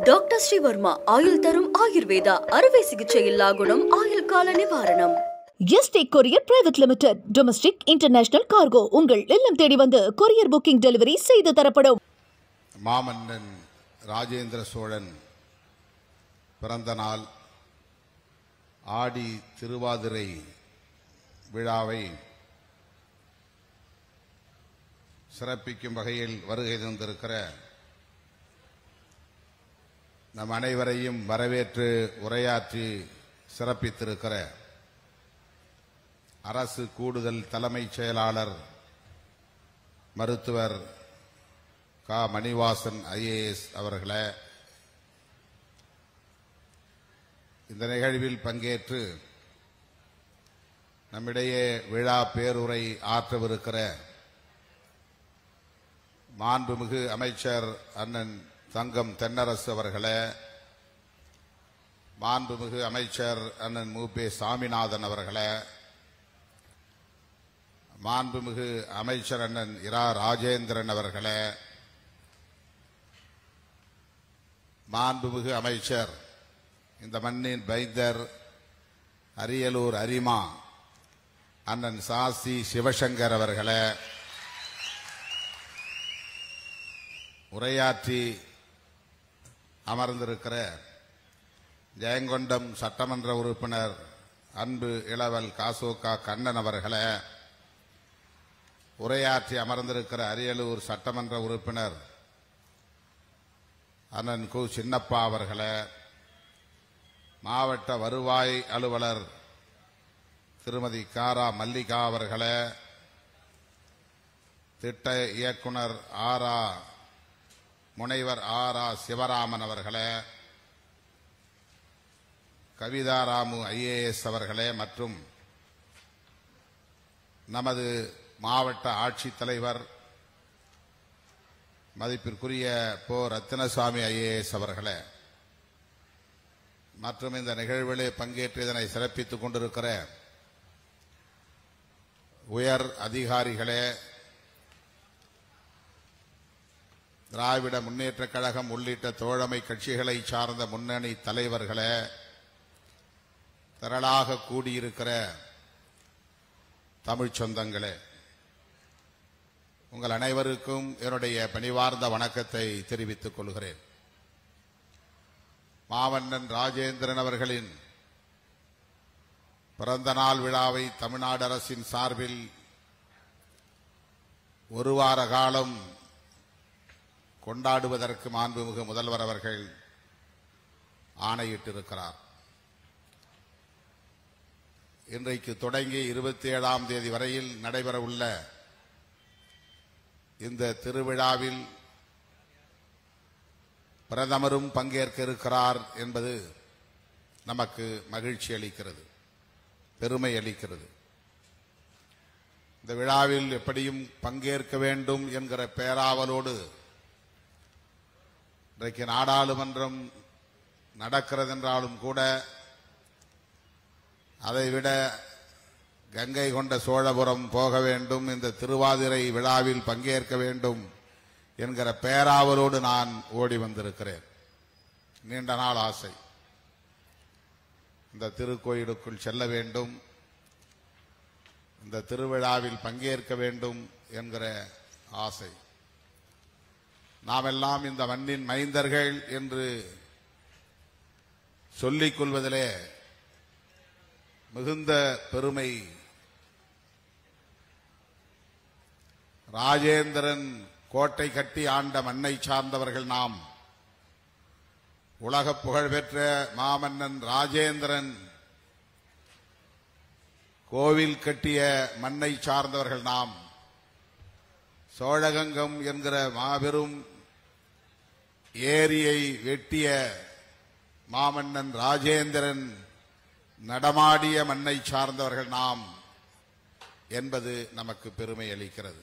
Doctor Sreevarma ஆயுள் தரும் ஆயுர்வேதா அறுவை சிகிச்சை இல்லா குணம் ஆயுள் கால நிவாரணம். Yesterday courier private limited domestic international cargo உங்கள் இல்லம் தேடி வந்து கொரியர் புக்கிங் டெலிவரி செய்து தரப்படும். மாமன்னன் ராஜேந்திர சோழன் பிறந்த நாள் ஆடி திருவாதிரை விழாவை சிறப்பிக்கும் வகையில் வருகை தந்திருக்கிற நம் அனைவரையும் வரவேற்று உரையாற்றி சிறப்பித்திருக்கிற அரசு கூடுதல் தலைமைச் செயலாளர் மருத்துவர் க. மணிவாசன் IAS அவர்களே, இந்த நிகழ்வில் பங்கேற்று நம்மிடையே விழா பேருரை ஆற்றவிருக்கிற மாண்புமிகு அமைச்சர் அண்ணன் தங்கம் தென்னரசு அவர்களே, மாண்புமிகு அமைச்சர் அண்ணன் மு. பே. சாமிநாதன் அவர்களே, மாண்புமிகு அமைச்சர் அண்ணன் இரா. ராஜேந்திரன் அவர்களே, மாண்புமிகு அமைச்சர் இந்த மண்ணின் வைத்தர் அரியலூர் அரிமா அண்ணன் சாசி சிவசங்கர் அவர்களே, உரையாற்றி அமர்ந்திருக்கிற ஜெயங்கொண்டம் சட்டமன்ற உறுப்பினர் அன்பு இளவல் காசோகா கண்ணன் அவர்களே, உரையாற்றி அமர்ந்திருக்கிற அரியலூர் சட்டமன்ற உறுப்பினர் அண்ணன் கு. சின்னப்பா அவர்களே, மாவட்ட வருவாய் அலுவலர் திருமதி காரா மல்லிகா அவர்களே, திட்ட இயக்குனர் முனைவர் ஆரா சிவராமன் அவர்களே, கவிதாராமு IAS அவர்களே மற்றும் நமது மாவட்ட ஆட்சித்தலைவர் மதிப்பிற்குரிய போ. ரத்தினசாமி IAS அவர்களே மற்றும் இந்த நிகழ்விலே பங்கேற்று இதனை சிறப்பித்துக் கொண்டிருக்கிற உயர் அதிகாரிகளே, திராவிட முன்னேற்றக் கழகம் உள்ளிட்ட தோழமை கட்சிகளை சார்ந்த முன்னணி தலைவர்களே, திரளாக கூடியிருக்கிற தமிழ்ச் சொந்தங்களே, உங்கள் அனைவருக்கும் என்னுடைய பணிவார்ந்த வணக்கத்தை தெரிவித்துக் கொள்கிறேன். மாமன்னன் ராஜேந்திரன் அவர்களின் பிறந்த நாள் விழாவை தமிழ்நாடு அரசின் சார்பில் ஒரு வார காலம் கொண்டாடுவதற்கு மாண்புமிகு முதல்வர் அவர்கள் ஆணையிட்டிருக்கிறார். இன்றைக்கு தொடங்கி 27ஆம் தேதி வரையில் நடைபெறவுள்ள இந்த திருவிழாவில் பிரதமரும் பங்கேற்க இருக்கிறார் என்பது நமக்கு மகிழ்ச்சி அளிக்கிறது, பெருமை அளிக்கிறது. இந்த விழாவில் எப்படியும் பங்கேற்க வேண்டும் என்கிற பேராவலோடு இன்றைக்கு நாடாளுமன்றம் நடக்கிறதென்றாலும் கூட அதைவிட கங்கை கொண்ட சோழபுரம் போக வேண்டும், இந்த திருவாதிரை விழாவில் பங்கேற்க வேண்டும் என்கிற பேராவலோடு நான் ஓடி வந்திருக்கிறேன். நீண்ட நாள் ஆசை, இந்த திருக்கோயிலுக்குள் செல்ல வேண்டும், இந்த திருவிழாவில் பங்கேற்க வேண்டும் என்கிற ஆசை. நாமெல்லாம் இந்த மண்ணின் மைந்தர்கள் என்று சொல்லிக் கொள்வதிலே மிகுந்த பெருமை. ராஜேந்திரன் கோட்டை கட்டி ஆண்ட மண்ணை சார்ந்தவர்கள் நாம். உலக புகழ்பெற்ற மாமன்னன் ராஜேந்திரன் கோவில் கட்டிய மண்ணை சார்ந்தவர்கள் நாம். சோழகங்கம் என்கிற மாபெரும் ஏரியை வெட்டிய மாமன்னன் ராஜேந்திரன் நடமாடிய மண்ணை சார்ந்தவர்கள் நாம் என்பது நமக்கு பெருமை அளிக்கிறது.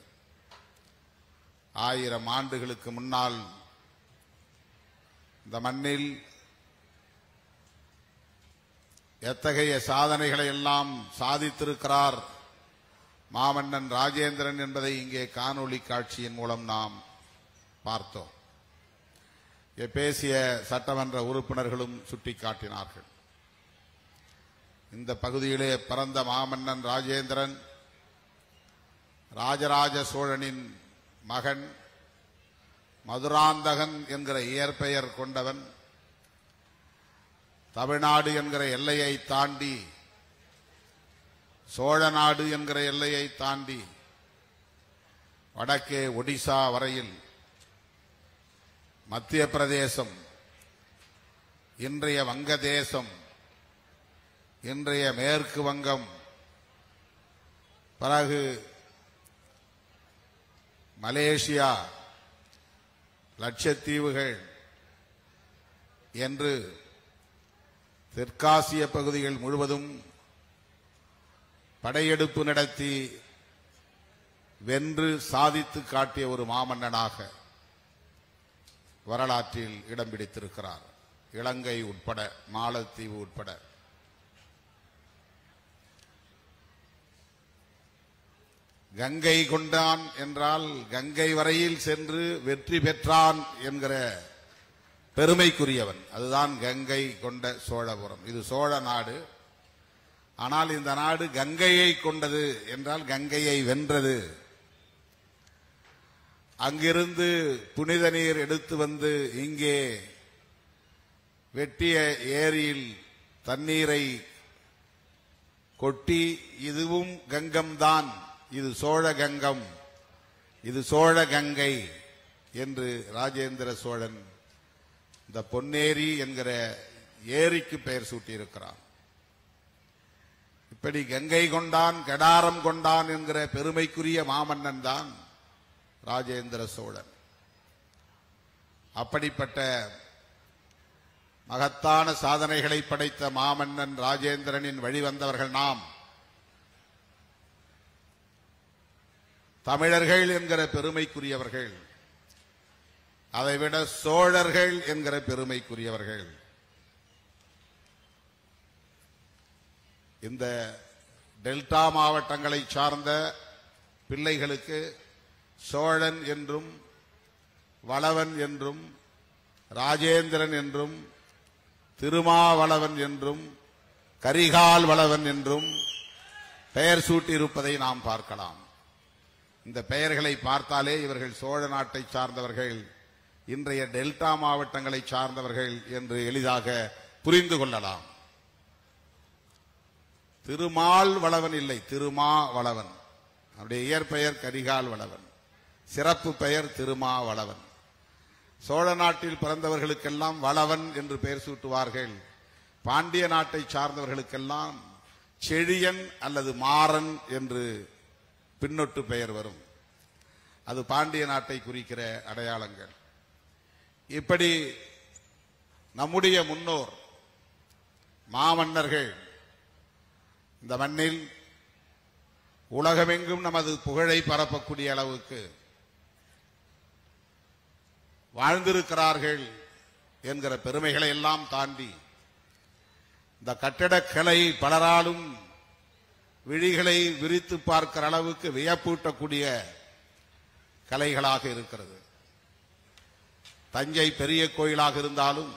1000 ஆண்டுகளுக்கு முன்னால் இந்த மண்ணில் எத்தகைய சாதனைகளை எல்லாம் சாதித்திருக்கிறார் மாமன்னன் ராஜேந்திரன் என்பதை இங்கே காணொளி காட்சியின் மூலம் நாம் பார்த்தோம். பேசிய சட்டமன்ற உறுப்பினர்களும் சுட்டிக்காட்டினார்கள். இந்த பகுதியிலே பிறந்த மாமன்னன் ராஜேந்திரன் ராஜராஜ சோழனின் மகன், மதுராந்தகன் என்கிற இயற்பெயர் கொண்டவன். தமிழ்நாடு என்கிற எல்லையை தாண்டி, சோழ நாடு என்கிற எல்லையை தாண்டி வடக்கே ஒடிசா வரையில், மத்திய பிரதேசம், இன்றைய வங்கதேசம், இன்றைய மேற்கு வங்கம், பிறகு மலேசியா, லட்சத்தீவுகள் என்று தெற்காசிய பகுதிகள் முழுவதும் படையெடுப்பு நடத்தி வென்று சாதித்து காட்டிய ஒரு மாமன்னனாக வரலாற்றில் இடம் பிடித்திருக்கிறார். இலங்கை உட்பட, மாலத்தீவு உட்பட. கங்கை கொண்டான் என்றால் கங்கை வரையில் சென்று வெற்றி பெற்றான் என்கிற பெருமைக்குரியவன். அதுதான் கங்கை கொண்ட சோழபுரம். இது சோழ நாடு. ஆனால் இந்த நாடு கங்கையை கொண்டது என்றால் கங்கையை வென்றது. அங்கிருந்து புனித நீர் எடுத்து வந்து இங்கே வெட்டிய ஏரியில் தண்ணீரை கொட்டி, இதுவும் கங்கம்தான், இது சோழ கங்கம், இது சோழ கங்கை என்று ராஜேந்திர சோழன் இந்த பொன்னேரி என்கிற ஏரிக்கு பெயர் சூட்டியிருக்கிறான். இப்படி கங்கை கொண்டான், கடாரம் கொண்டான் என்கிற பெருமைக்குரிய மாமன்னன் தான் ராஜேந்திர சோழன். அப்படிப்பட்ட மகத்தான சாதனைகளை படைத்த மாமன்னன் ராஜேந்திரனின் வழிவந்தவர்கள் நாம். தமிழர்கள் என்கிற பெருமைக்குரியவர்கள், அதைவிட சோழர்கள் என்கிற பெருமைக்குரியவர்கள். இந்த டெல்டா மாவட்டங்களை சார்ந்த பிள்ளைகளுக்கு சோழன் என்றும் வளவன் என்றும் ராஜேந்திரன் என்றும் திருமாவளவன் என்றும் கரிகால் வளவன் என்றும் பெயர் சூட்டியிருப்பதை நாம் பார்க்கலாம். இந்த பெயர்களை பார்த்தாலே இவர்கள் சோழ நாட்டை சார்ந்தவர்கள், இன்றைய டெல்டா மாவட்டங்களை சார்ந்தவர்கள் என்று எளிதாக புரிந்து கொள்ளலாம். திருமால் வளவன் இல்லை, திருமாவளவன். அவருடைய இயற்பெயர் கரிகால் வளவன், சிறப்பு பெயர் திருமாவளவன். சோழ நாட்டில் பிறந்தவர்களுக்கெல்லாம் வளவன் என்று பெயர் சூட்டுவார்கள். பாண்டிய நாட்டை சார்ந்தவர்களுக்கெல்லாம் செழியன் அல்லது மாறன் என்று பின்னொட்டு பெயர் வரும். அது பாண்டிய நாட்டை குறிக்கிற அடையாளங்கள். இப்படி நம்முடைய முன்னோர் மாமன்னர்கள் இந்த மண்ணில் உலகமெங்கும் நமது புகழை பரப்பக்கூடிய அளவுக்கு வாழ்ந்திருக்கிறார்கள் என்கிற பெருமைகளை எல்லாம் தாண்டி இந்த கட்டிடக்கலை பலராலும் விழிகளை விரித்து பார்க்கிற அளவுக்கு வியப்பூட்டக்கூடிய கலைகளாக இருக்கிறது. தஞ்சை பெரிய கோயிலாக இருந்தாலும்,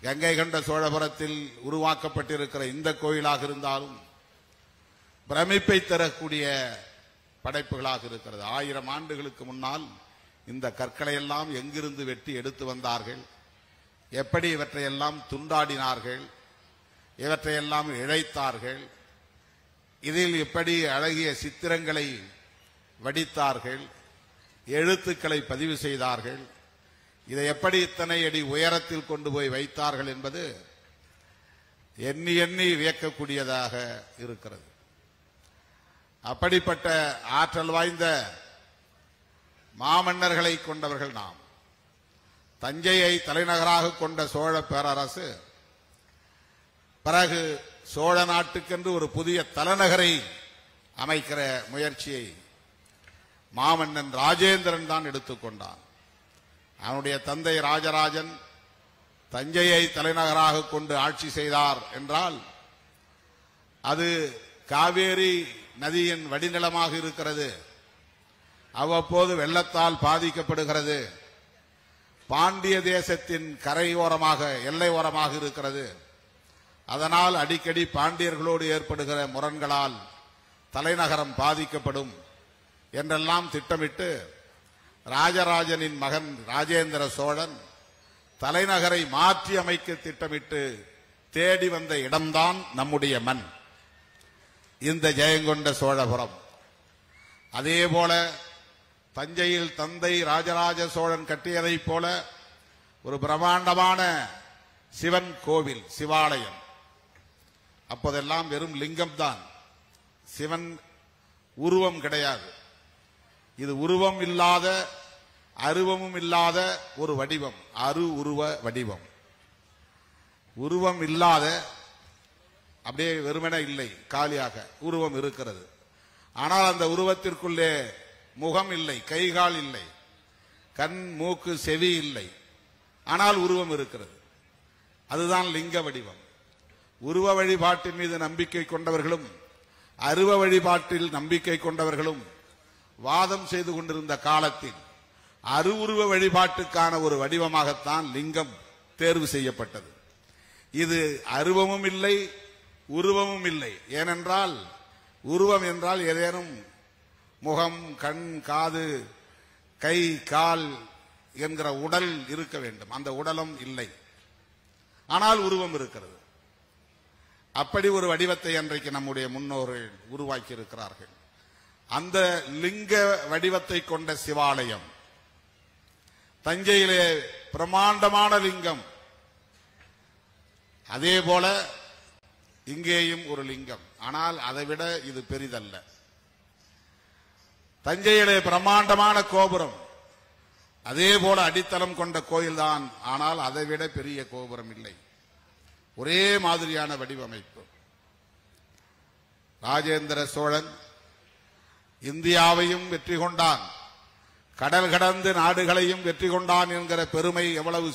கங்கை கொண்ட சோழபுரத்தில் உருவாக்கப்பட்டிருக்கிற இந்த கோயிலாக இருந்தாலும் பிரமிப்பை தரக்கூடிய படைப்புகளாக இருக்கிறது. 1000 ஆண்டுகளுக்கு முன்னால் இந்த கற்களை எல்லாம் எங்கிருந்து வெட்டி எடுத்து வந்தார்கள், எப்படி இவற்றையெல்லாம் துண்டாடினார்கள், இவற்றையெல்லாம் இழைத்தார்கள், இதில் எப்படி அழகிய சித்திரங்களை வடித்தார்கள், எழுத்துக்களை பதிவு செய்தார்கள், இதை எப்படி இத்தனை அடி உயரத்தில் கொண்டு போய் வைத்தார்கள் என்பது எண்ணி எண்ணி வியக்கக்கூடியதாக இருக்கிறது. அப்படிப்பட்ட ஆற்றல் வாய்ந்த மாமன்னர்களை கொண்டவர்கள் நாம். தஞ்சையை தலைநகராக கொண்ட சோழ பேரரசு பிறகு சோழ நாட்டுக்கென்று ஒரு புதிய தலைநகரை அமைக்கிற முயற்சியை மாமன்னன் ராஜேந்திரன் தான் எடுத்துக்கொண்டான். அவனுடைய தந்தை ராஜராஜன் தஞ்சையை தலைநகராக கொண்டு ஆட்சி செய்தார் என்றால் அது காவேரி நதியின் வடிநிலமாக இருக்கிறது. அவ்வப்போது வெள்ளத்தால் பாதிக்கப்படுகிறது. பாண்டிய தேசத்தின் கரையோரமாக எல்லையோரமாக இருக்கிறது. அதனால் அடிக்கடி பாண்டியர்களோடு ஏற்படுகிற முரண்களால் தலைநகரம் பாதிக்கப்படும் என்றெல்லாம் திட்டமிட்டு ராஜராஜனின் மகன் ராஜேந்திர சோழன் தலைநகரை மாற்றி அமைக்க திட்டமிட்டு தேடி வந்த இடம்தான் நம்முடைய மண், இந்த ஜெயங்கொண்ட சோழபுரம். அதேபோல தஞ்சையில் தந்தை ராஜராஜ சோழன் கட்டியதைப் போல ஒரு பிரம்மாண்டமான சிவன் கோவில், சிவாலயம். அப்போதெல்லாம் வெறும் லிங்கம் தான், சிவன் உருவம் கிடையாது. இது உருவம் இல்லாத, அருவமும் இல்லாத ஒரு வடிவம், உருவ வடிவம். உருவம் இல்லாத, அப்படியே வெறுமனே இல்லை, காலியாக உருவம் இருக்கிறது. ஆனால் அந்த உருவத்திற்குள்ளே முகம் இல்லை, கைகால் இல்லை, கண் மூக்கு செவி இல்லை, ஆனால் உருவம் இருக்கிறது. அதுதான் லிங்க வடிவம். உருவ வழிபாட்டின் மீது நம்பிக்கை கொண்டவர்களும் அருவ வழிபாட்டில் நம்பிக்கை கொண்டவர்களும் வாதம் செய்து கொண்டிருந்த காலத்தில் அருவுருவ வழிபாட்டுக்கான ஒரு வடிவமாகத்தான் லிங்கம் தேர்வு செய்யப்பட்டது. இது அருவமும் இல்லை, உருவமும் இல்லை. ஏனென்றால் உருவம் என்றால் ஏதேனும் முகம், கண், காது, கை, கால் என்கிற உடல் இருக்க வேண்டும். அந்த உடலும் இல்லை, ஆனால் உருவம் இருக்கிறது. அப்படி ஒரு வடிவத்தை அன்றைக்கு நம்முடைய முன்னோர்கள் உருவாக்கி இருக்கிறார்கள். அந்த லிங்க வடிவத்தை கொண்ட சிவாலயம் தஞ்சையிலே பிரமாண்டமான லிங்கம். அதே போல இங்கேயும் ஒரு லிங்கம், ஆனால் அதைவிட இது பெரிதல்ல. தஞ்சையிலே பிரமாண்டமான கோபுரம், அதே போல அடித்தளம் கொண்ட கோயில்தான், ஆனால் அதைவிட பெரிய கோபுரம் இல்லை. ஒரே மாதிரியான வடிவமைப்பு. ராஜேந்திர சோழன் இந்தியாவையும் வெற்றி கொண்டான், கடல் கடந்து நாடுகளையும் வெற்றி கொண்டான் என்கிற பெருமை எவ்வளவு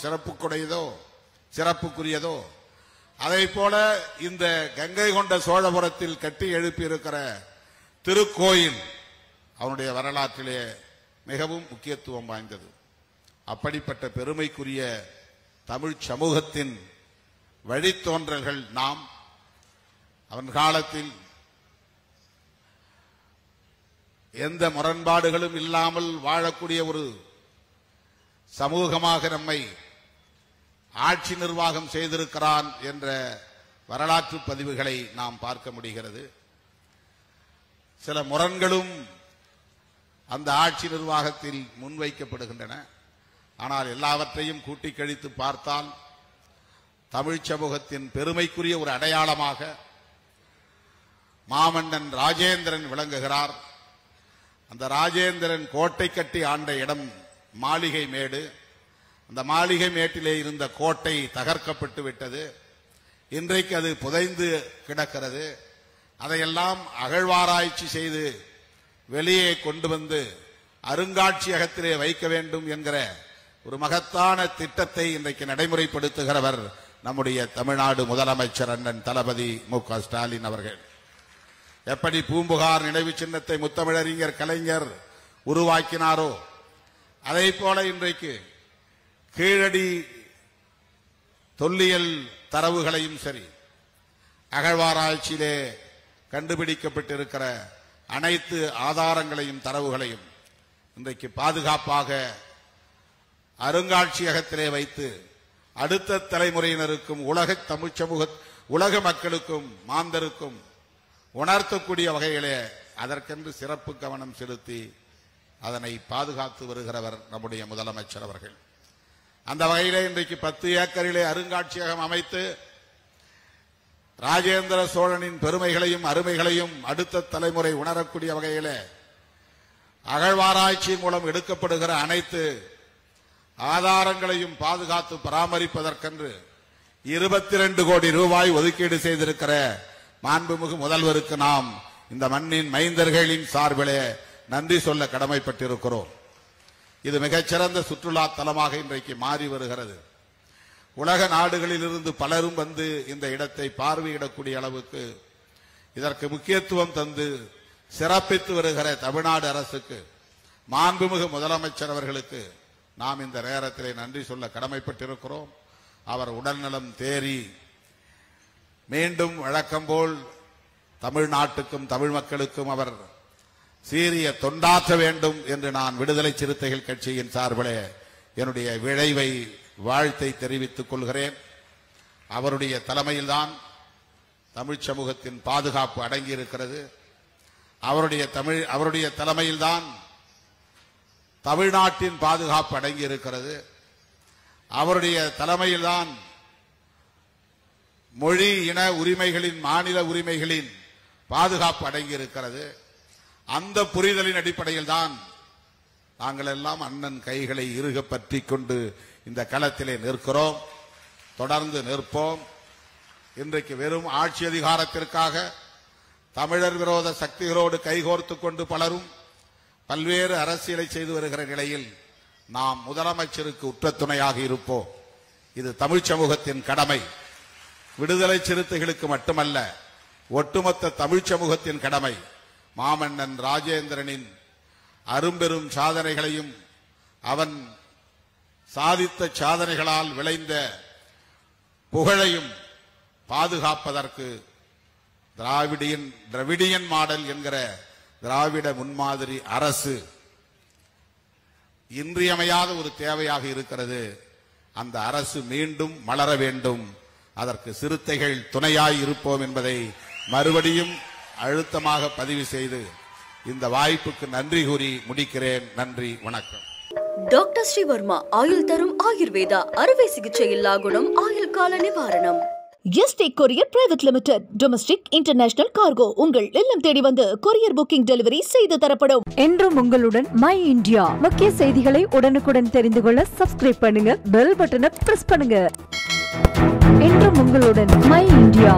சிறப்புக்குரியதோ அதை போல இந்த கங்கை கொண்ட சோழபுரத்தில் கட்டி எழுப்பி இருக்கிற திருக்கோயில் அவனுடைய வரலாற்றிலே மிகவும் முக்கியத்துவம் வாய்ந்தது. அப்படிப்பட்ட பெருமைக்குரிய தமிழ் சமூகத்தின் வழித்தோன்றல்கள் நாம். அவன் காலத்தில் எந்த முரண்பாடுகளும் இல்லாமல் வாழக்கூடிய ஒரு சமூகமாக நம்மை ஆட்சி நிர்வாகம் செய்திருக்கிறான் என்ற வரலாற்று பதிவுகளை நாம் பார்க்க முடிகிறது. சில முரண்களும் அந்த ஆட்சி நிர்வாகத்தில் முன்வைக்கப்படுகின்றன. ஆனால் எல்லாவற்றையும் கூட்டி கழித்து பார்த்தால் தமிழ் சமூகத்தின் பெருமைக்குரிய ஒரு அடையாளமாக மாமன்னன் ராஜேந்திரன் விளங்குகிறார். அந்த ராஜேந்திரன் கோட்டை கட்டி ஆண்ட இடம் மாளிகை மேடு. அந்த மாளிகை மேட்டிலே இருந்த கோட்டை தகர்க்கப்பட்டு விட்டது. இன்றைக்கு அது புதைந்து கிடக்கிறது. அதையெல்லாம் அகழ்வாராய்ச்சி செய்து வெளியே கொண்டு வந்து அருங்காட்சியகத்திலே வைக்க வேண்டும் என்கிற ஒரு மகத்தான திட்டத்தை இன்றைக்கு நடைமுறைப்படுத்துகிறவர் நம்முடைய தமிழ்நாடு முதலமைச்சர் அண்ணன் தளபதி மு.க. ஸ்டாலின் அவர்கள். எப்படி பூம்புகார் நினைவு சின்னத்தை முத்தமிழறிஞர் கலைஞர் உருவாக்கினாரோ அதை போல இன்றைக்கு கீழடி தொல்லியல் தரவுகளையும் சரி, அகழ்வாராய்ச்சியிலே கண்டுபிடிக்கப்பட்டிருக்கிற அனைத்து ஆதாரங்களையும் தரவுகளையும் இன்றைக்கு பாதுகாப்பாக அருங்காட்சியகத்திலே வைத்து அடுத்த தலைமுறையினருக்கும் உலக மக்களுக்கும் மாந்தருக்கும் உணர்த்தக்கூடிய வகையிலே அதற்கென்று சிறப்பு கவனம் செலுத்தி அதனை பாதுகாத்து வருகிறவர் நம்முடைய முதலமைச்சர் அவர்கள். அந்த வகையிலே இன்றைக்கு 10 ஏக்கரிலே அருங்காட்சியகம் அமைத்து ராஜேந்திர சோழனின் பெருமைகளையும் அருமைகளையும் அடுத்த தலைமுறை உணரக்கூடிய வகையிலே அகழ்வாராய்ச்சி மூலம் எடுக்கப்படுகிற அனைத்து ஆதாரங்களையும் பாதுகாத்து பராமரிப்பதற்கென்று 22 கோடி ரூபாய் ஒதுக்கீடு செய்திருக்கிற மாண்புமிகு முதல்வருக்கு நாம் இந்த மண்ணின் மைந்தர்களின் சார்பிலே நன்றி சொல்ல கடமைப்பட்டிருக்கிறோம். இது மிகச்சிறந்த சுற்றுலா தலமாக இன்றைக்கு மாறி வருகிறது. உலக நாடுகளிலிருந்து பலரும் வந்து இந்த இடத்தை பார்வையிடக்கூடிய அளவுக்கு இதற்கு முக்கியத்துவம் தந்து சிறப்பித்து வருகிற தமிழ்நாடு அரசுக்கு, மாண்புமிகு முதலமைச்சர் அவர்களுக்கு நாம் இந்த நேரத்திலே நன்றி சொல்ல கடமைப்பட்டிருக்கிறோம். அவர் உடல்நலம் தேறி மீண்டும் வழக்கம் போல் தமிழ்நாட்டுக்கும் தமிழ் மக்களுக்கும் அவர் சீரிய தொண்டாற்ற வேண்டும் என்று நான் விடுதலை சிறுத்தைகள் கட்சியின் சார்பிலே என்னுடைய விழைவை வாழ்த்தை தெரிவித்துக் கொள்கிறேன். அவருடைய தலைமையில்தான் தமிழ் சமூகத்தின் பாதுகாப்பு அடங்கியிருக்கிறது. அவருடைய தலைமையில்தான் தமிழ்நாட்டின் பாதுகாப்பு அடங்கியிருக்கிறது. அவருடைய தலைமையில்தான் மொழி இன உரிமைகளின் மாநில உரிமைகளின் பாதுகாப்பு அடங்கியிருக்கிறது. அந்த புரிதலின் அடிப்படையில் தான் நாங்கள் எல்லாம் அண்ணன் கைகளை இறுக பற்றி கொண்டு இந்த களத்திலே நிற்கிறோம். தொடர்ந்து நிற்போம். இன்றைக்கு வெறும் ஆட்சி அதிகாரத்திற்காக தமிழர் விரோத சக்திகளோடு கைகோர்த்துக் கொண்டு பலரும் பல்வேறு அரசியலை செய்து வருகிற நிலையில் நாம் முதலமைச்சருக்கு உற்ற துணையாக இருப்போம். இது தமிழ் சமூகத்தின் கடமை. விடுதலை சிறுத்தைகளுக்கு மட்டுமல்ல, ஒட்டுமொத்த தமிழ் சமூகத்தின் கடமை. மாமன்னன் ராஜேந்திரனின் அரும்பெரும் சாதனைகளையும் அவன் சாதித்த சாதனைகளால் விளைந்த புகழையும் பாதுகாப்பதற்கு திராவிடியன் மாடல் என்கிற திராவிட முன்மாதிரி அரசு இன்றியமையாத ஒரு தேவையாக இருக்கிறது. அந்த அரசு மீண்டும் மலர வேண்டும். அதற்கு சிறுத்தைகள் துணையாய் இருப்போம் என்பதை மறுபடியும் அழுத்தமாக பதிவு செய்து இந்த வாய்ப்புக்கு நன்றி கூறி முடிக்கிறேன். நன்றி, வணக்கம். டாக்டர் ஸ்ரீவர்மா ஆயுள் தரும் ஆயுர்வேதா அறுவை சிகிச்சை இல்லா குணம் ஆயுள் கால நிவாரணம். Yesterday courier private limited domestic international cargo உங்கள் இல்லம் தேடி வந்து கொரியர் புக்கிங் டெலிவரி செய்து தரப்படும். என்றும் உங்களுடன் மை இந்தியா. முக்கிய செய்திகளை உடனுக்குடன் தெரிந்து கொள்ள சப்ஸ்கிரைப் பண்ணுங்க, பெல் பட்டனை பிரஸ் பண்ணுங்க. என்றும் உங்களுடன் மை இந்தியா.